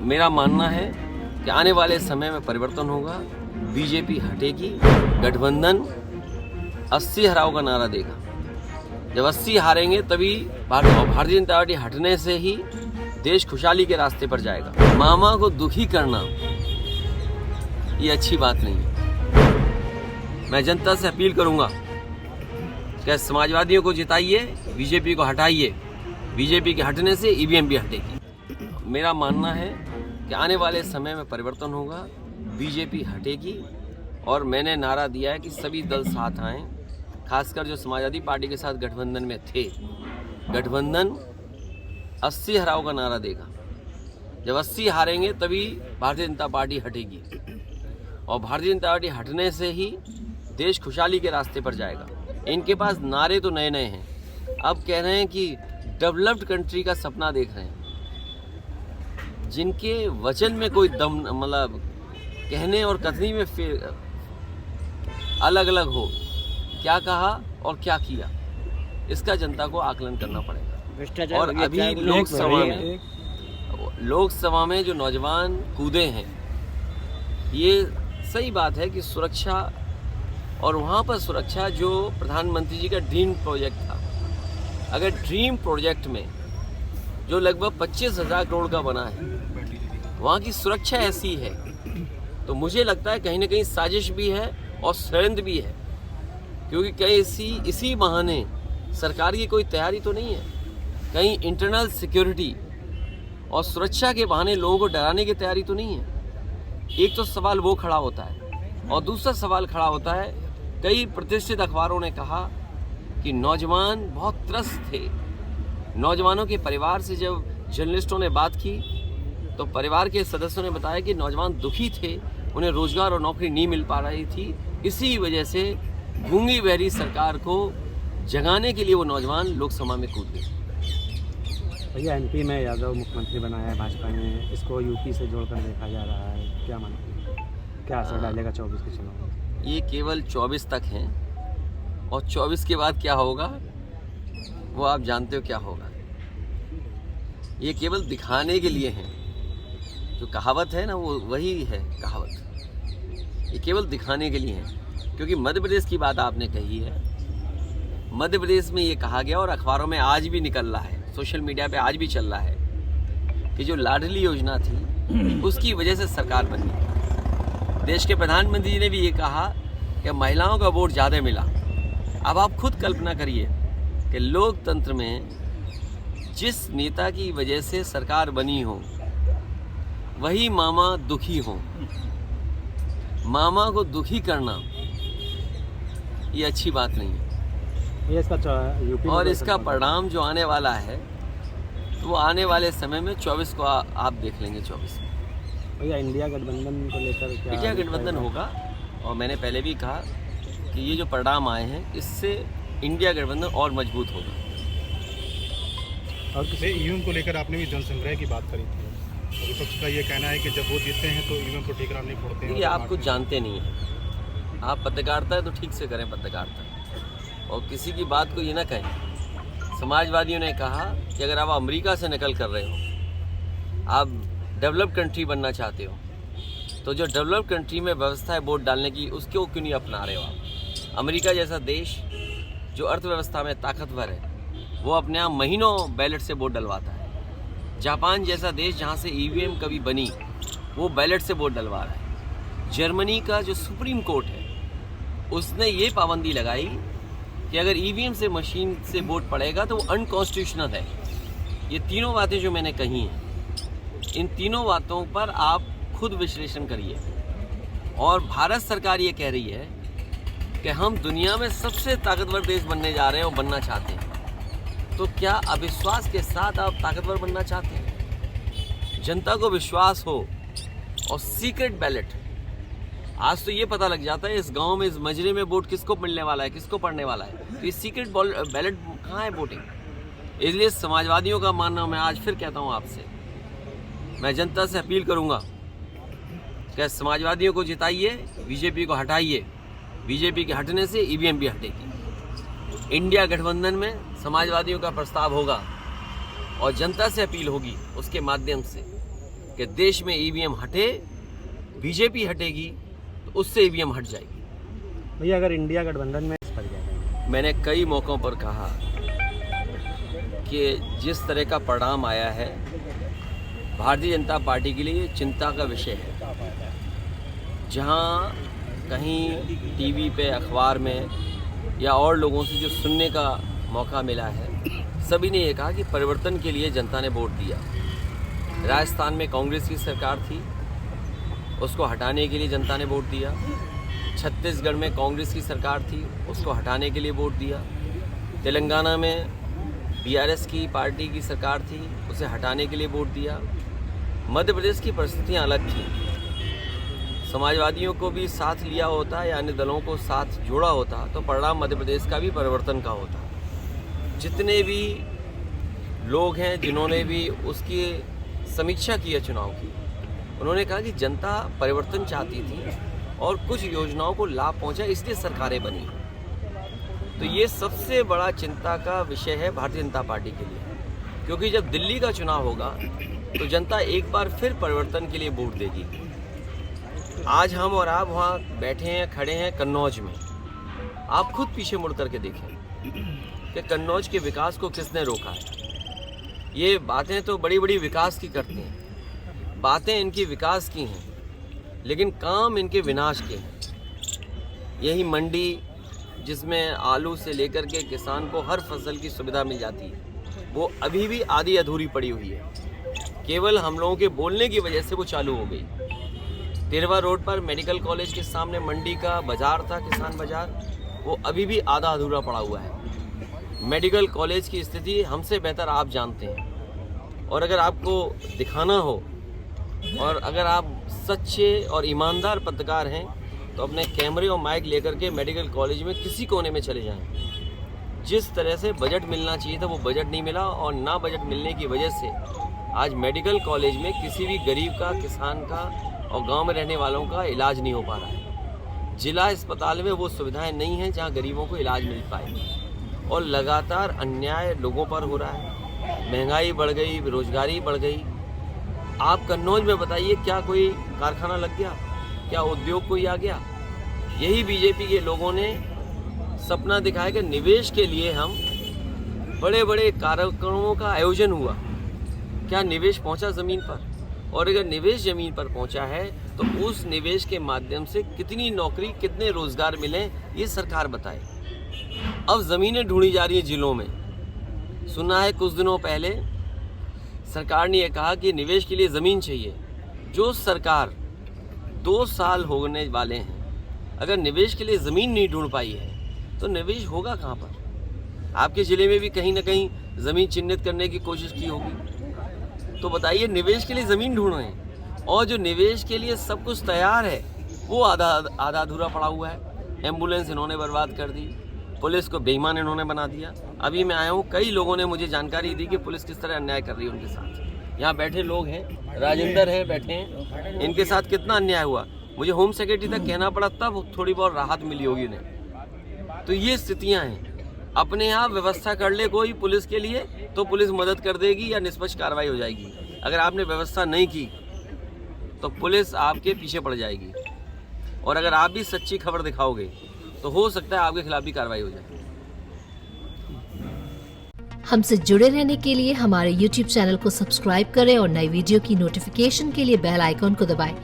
मेरा मानना है कि आने वाले समय में परिवर्तन होगा, बीजेपी हटेगी, गठबंधन 80 हराओ का नारा देगा। जब 80 हारेंगे तभी भारतीय जनता पार्टी हटने से ही देश खुशहाली के रास्ते पर जाएगा। मामा को दुखी करना ये अच्छी बात नहीं है। मैं जनता से अपील करूंगा कि समाजवादियों को जिताइए, बीजेपी को हटाइए। बीजेपी के हटने से ईवीएम भी हटेगी। मेरा मानना है कि आने वाले समय में परिवर्तन होगा, बीजेपी हटेगी और मैंने नारा दिया है कि सभी दल साथ आएं, खासकर जो समाजवादी पार्टी के साथ गठबंधन में थे। गठबंधन 80 हराओ का नारा देगा। जब 80 हारेंगे तभी भारतीय जनता पार्टी हटेगी और भारतीय जनता पार्टी हटने से ही देश खुशहाली के रास्ते पर जाएगा। इनके पास नारे तो नए नए हैं, अब कह रहे हैं कि डेवलप्ड कंट्री का सपना देख रहे हैं, जिनके वचन में कोई दम मतलब कहने और कथनी में फिर अलग अलग हो। क्या कहा और क्या किया, इसका जनता को आकलन करना पड़ेगा। और अभी लोकसभा में जो नौजवान कूदे हैं, ये सही बात है कि सुरक्षा, और वहाँ पर सुरक्षा जो प्रधानमंत्री जी का ड्रीम प्रोजेक्ट था, अगर ड्रीम प्रोजेक्ट में जो लगभग 25,000 करोड़ का बना है, वहाँ की सुरक्षा ऐसी है, तो मुझे लगता है कहीं ना कहीं साजिश भी है और षड्यंत्र भी है, क्योंकि कहीं इसी बहाने सरकार की कोई तैयारी तो नहीं है, कहीं इंटरनल सिक्योरिटी और सुरक्षा के बहाने लोगों को डराने की तैयारी तो नहीं है। एक तो सवाल वो खड़ा होता है और दूसरा सवाल खड़ा होता है, कई प्रतिष्ठित अखबारों ने कहा कि नौजवान बहुत त्रस्त थे। नौजवानों के परिवार से जब जर्नलिस्टों ने बात की तो परिवार के सदस्यों ने बताया कि नौजवान दुखी थे, उन्हें रोजगार और नौकरी नहीं मिल पा रही थी। इसी वजह से गूंगी बहरी सरकार को जगाने के लिए वो नौजवान लोकसभा में कूद गए। भैया, एमपी में यादव मुख्यमंत्री बनाया है भाजपा ने, इसको यूपी से जोड़कर देखा जा रहा है, क्या मानते हैं, क्या असर डालेगा 24 के चुनाव में? ये केवल 24 तक हैं और 24 के बाद क्या होगा वो आप जानते हो क्या होगा। ये केवल दिखाने के लिए हैं, जो कहावत है ना, वो वही है कहावत। ये केवल दिखाने के लिए हैं, क्योंकि मध्य प्रदेश की बात आपने कही है। मध्य प्रदेश में ये कहा गया और अखबारों में आज भी निकल रहा है, सोशल मीडिया पे आज भी चल रहा है कि जो लाडली योजना थी उसकी वजह से सरकार बनी। देश के प्रधानमंत्री जी ने भी ये कहा कि महिलाओं का वोट ज़्यादा मिला। अब आप खुद कल्पना करिए कि लोकतंत्र में जिस नेता की वजह से सरकार बनी हो, वही मामा दुखी हो। मामा को दुखी करना ये अच्छी बात नहीं है। और इसका परिणाम जो आने वाला है तो वो आने वाले समय में 24 को आप देख लेंगे। 24 में भैया, इंडिया गठबंधन को लेकर क्या? इंडिया गठबंधन होगा और मैंने पहले भी कहा कि ये जो परिणाम आए हैं इससे इंडिया गठबंधन और मजबूत होगा। और किसी ईवीएम को लेकर आपने भी जनसंग्रह की बात करी थी, विपक्ष का ये कहना है कि जब वो जीतते हैं तो ईवीएम को ठीकरा नहीं फोड़ते हैं। ये आप कुछ जानते नहीं हैं। आप पत्रकारिता है तो ठीक से करें पत्रकारिता, और किसी की बात को ये ना कहें। समाजवादियों ने कहा कि अगर आप अमेरिका से नकल कर रहे हो, आप डेवलप्ड कंट्री बनना चाहते हो, तो जो डेवलप्ड कंट्री में व्यवस्था है वोट डालने की, उसको क्यों नहीं अपना रहे हो आप? अमेरिका जैसा देश जो अर्थव्यवस्था में ताकतवर है, वो अपने आप महीनों बैलेट से वोट डलवाता है। जापान जैसा देश जहाँ से ईवीएम कभी बनी, वो बैलेट से वोट डलवा रहा है। जर्मनी का जो सुप्रीम कोर्ट है, उसने ये पाबंदी लगाई कि अगर ईवीएम से मशीन से वोट पड़ेगा तो वो अनकॉन्स्टिट्यूशनल है। ये तीनों बातें जो मैंने कही हैं, इन तीनों बातों पर आप खुद विश्लेषण करिए। और भारत सरकार ये कह रही है कि हम दुनिया में सबसे ताकतवर देश बनने जा रहे हैं और बनना चाहते हैं। तो क्या अविश्वास के साथ आप ताकतवर बनना चाहते हैं? जनता को विश्वास हो और सीक्रेट बैलेट, आज तो ये पता लग जाता है इस गांव में, इस मजरे में वोट किसको मिलने वाला है, किसको पड़ने वाला है। तो ये सीक्रेट बैलेट कहाँ है वोटिंग? इसलिए समाजवादियों का मानना, मैं आज फिर कहता हूँ आपसे, मैं जनता से अपील करूँगा कि समाजवादियों को जिताइए, बीजेपी को हटाइए। बीजेपी के हटने से ईवीएम भी हटेगी। इंडिया गठबंधन में समाजवादियों का प्रस्ताव होगा और जनता से अपील होगी उसके माध्यम से कि देश में ईवीएम हटे, बीजेपी हटेगी तो उससे ईवीएम हट जाएगी। भैया अगर इंडिया गठबंधन में इस पर क्या कहेंगे? मैंने कई मौक़ों पर कहा कि जिस तरह का परिणाम आया है भारतीय जनता पार्टी के लिए चिंता का विषय है। जहां कहीं टीवी पे, अखबार में या और लोगों से जो सुनने का मौका मिला है, सभी ने ये कहा कि परिवर्तन के लिए जनता ने वोट दिया। राजस्थान में कांग्रेस की सरकार थी, उसको हटाने के लिए जनता ने वोट दिया। छत्तीसगढ़ में कांग्रेस की सरकार थी, उसको हटाने के लिए वोट दिया। तेलंगाना में बीआरएस की पार्टी की सरकार थी, उसे हटाने के लिए वोट दिया। मध्य प्रदेश की परिस्थितियाँ अलग थी। समाजवादियों को भी साथ लिया होता या अन्य दलों को साथ जोड़ा होता तो परिणाम मध्य प्रदेश का भी परिवर्तन का होता। जितने भी लोग हैं जिन्होंने भी उसकी समीक्षा की है चुनाव की, उन्होंने कहा कि जनता परिवर्तन चाहती थी और कुछ योजनाओं को लाभ पहुंचा, इसलिए सरकारें बनी। तो ये सबसे बड़ा चिंता का विषय है भारतीय जनता पार्टी के लिए, क्योंकि जब दिल्ली का चुनाव होगा तो जनता एक बार फिर परिवर्तन के लिए वोट देगी। आज हम और आप वहाँ बैठे हैं, खड़े हैं कन्नौज में। आप खुद पीछे मुड़ करके देखें कि कन्नौज के विकास को किसने रोका है। ये बातें तो बड़ी बड़ी विकास की करते हैं, बातें इनकी विकास की हैं, लेकिन काम इनके विनाश के हैं। यही मंडी जिसमें आलू से लेकर के किसान को हर फसल की सुविधा मिल जाती है, वो अभी भी आधी अधूरी पड़ी हुई है। केवल हम लोगों के बोलने की वजह से वो चालू हो गई। तिरवा रोड पर मेडिकल कॉलेज के सामने मंडी का बाजार था, किसान बाजार, वो अभी भी आधा अधूरा पड़ा हुआ है। मेडिकल कॉलेज की स्थिति हमसे बेहतर आप जानते हैं, और अगर आपको दिखाना हो और अगर आप सच्चे और ईमानदार पत्रकार हैं तो अपने कैमरे और माइक लेकर के मेडिकल कॉलेज में किसी कोने में चले जाएं। जिस तरह से बजट मिलना चाहिए था वो बजट नहीं मिला, और ना बजट मिलने की वजह से आज मेडिकल कॉलेज में किसी भी गरीब का, किसान का और गांव में रहने वालों का इलाज नहीं हो पा रहा है। जिला अस्पताल में वो सुविधाएं नहीं हैं जहां गरीबों को इलाज मिल पाए, और लगातार अन्याय लोगों पर हो रहा है। महंगाई बढ़ गई, बेरोजगारी बढ़ गई। आप कन्नौज में बताइए, क्या कोई कारखाना लग गया? क्या उद्योग कोई आ गया? यही बीजेपी के लोगों ने सपना दिखाया कि निवेश के लिए हम बड़े बड़े कार्यक्रमों का आयोजन हुआ। क्या निवेश पहुंचा ज़मीन पर? और अगर निवेश ज़मीन पर पहुंचा है तो उस निवेश के माध्यम से कितनी नौकरी, कितने रोजगार मिले, ये सरकार बताए। अब ज़मीनें ढूंढी जा रही हैं जिलों में। सुना है कुछ दिनों पहले सरकार ने यह कहा कि निवेश के लिए ज़मीन चाहिए। जो सरकार 2 साल होने वाले हैं, अगर निवेश के लिए ज़मीन नहीं ढूंढ पाई है तो निवेश होगा कहाँ पर? आपके ज़िले में भी कहीं ना कहीं ज़मीन चिन्हित करने की कोशिश की होगी। तो बताइए, निवेश के लिए ज़मीन ढूंढ रहे हैं, और जो निवेश के लिए सब कुछ तैयार है वो आधा अधूरा पड़ा हुआ है। एम्बुलेंस इन्होंने बर्बाद कर दी, पुलिस को बेईमान इन्होंने बना दिया। अभी मैं आया हूँ, कई लोगों ने मुझे जानकारी दी कि पुलिस किस तरह अन्याय कर रही है उनके साथ। यहाँ बैठे लोग हैं, राजेंद्र हैं बैठे हैं, इनके साथ कितना अन्याय हुआ। मुझे होम सेक्रेटरी तक कहना पड़ा, तब थोड़ी बहुत राहत मिली होगी उन्हें। तो ये स्थितियाँ हैं। अपने आप व्यवस्था कर ले कोई पुलिस के लिए तो पुलिस मदद कर देगी या निष्पक्ष कार्रवाई हो जाएगी। अगर आपने व्यवस्था नहीं की तो पुलिस आपके पीछे पड़ जाएगी, और अगर आप भी सच्ची खबर दिखाओगे तो हो सकता है आपके खिलाफ भी कार्रवाई हो जाए। हमसे जुड़े रहने के लिए हमारे YouTube चैनल को सब्सक्राइब करें और नई वीडियो की नोटिफिकेशन के लिए बेल आइकॉन को दबाएं।